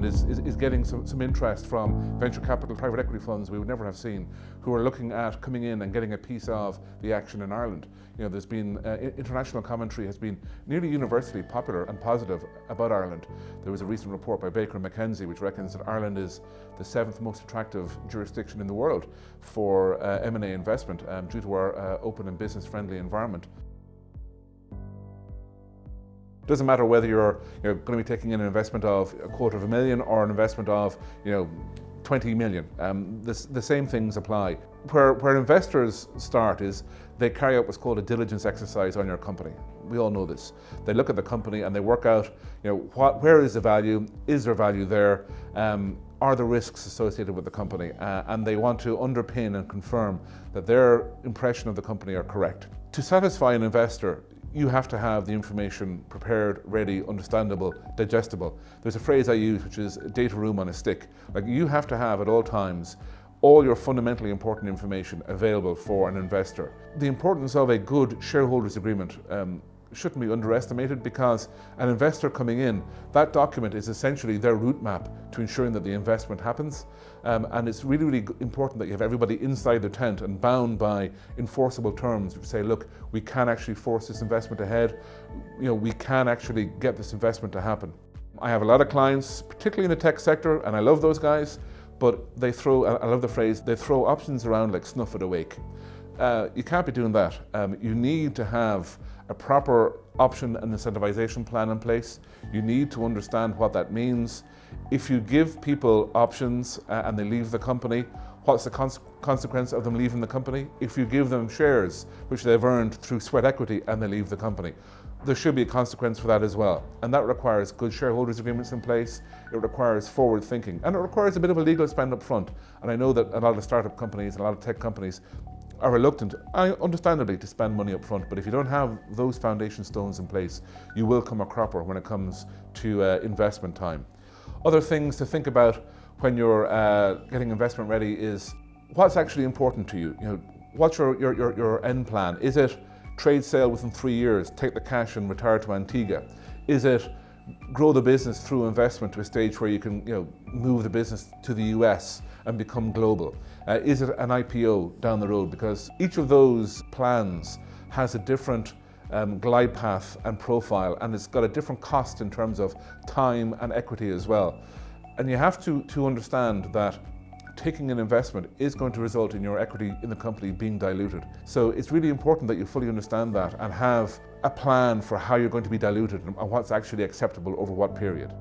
Ireland is getting some interest from venture capital private equity funds we would never have seen, who are looking at coming in and getting a piece of the action in Ireland. You know, there's been international commentary has been nearly universally popular and positive about Ireland. There was a recent report by Baker and McKenzie which reckons that Ireland is the 7th most attractive jurisdiction in the world for M&A investment due to our open and business-friendly environment. It doesn't matter whether you're going to be taking in an investment of $250,000 or an investment of 20 million. The same things apply. Where investors start is they carry out what's called a diligence exercise on your company. We all know this. They look at the company and they work out, where is the value? Is there value there? Are the risks associated with the company? And they want to underpin and confirm that their impression of the company are correct. To satisfy an investor, you have to have the information prepared, ready, understandable, digestible. There's a phrase I use which is data room on a stick. Like, you have to have at all times all your fundamentally important information available for an investor. The importance of a good shareholders agreement shouldn't be underestimated, because an investor coming in, that document is essentially their route map to ensuring that the investment happens. And it's really, really important that you have everybody inside the tent and bound by enforceable terms which say, look, we can actually force this investment ahead. We can actually get this investment to happen. I have a lot of clients, particularly in the tech sector, and I love those guys, but I love the phrase, they throw options around like snuff at a wake. You can't be doing that. You need to have a proper option and incentivization plan in place. You need to understand what that means. If you give people options and they leave the company, what's the consequence of them leaving the company? If you give them shares, which they've earned through sweat equity, and they leave the company, there should be a consequence for that as well. And that requires good shareholders agreements in place. It requires forward thinking, and it requires a bit of a legal spend up front. And I know that a lot of startup companies, a lot of tech companies are reluctant, understandably, to spend money up front, but if you don't have those foundation stones in place, you will come a cropper when it comes to investment time. Other things to think about when you're getting investment ready is what's actually important to you. What's your end plan? Is it trade sale within 3 years, take the cash and retire to Antigua? Is it grow the business through investment to a stage where you can move the business to the US and become global? Is it an IPO down the road? Because each of those plans has a different glide path and profile, and it's got a different cost in terms of time and equity as well. And you have to understand that taking an investment is going to result in your equity in the company being diluted. So it's really important that you fully understand that and have a plan for how you're going to be diluted and what's actually acceptable over what period.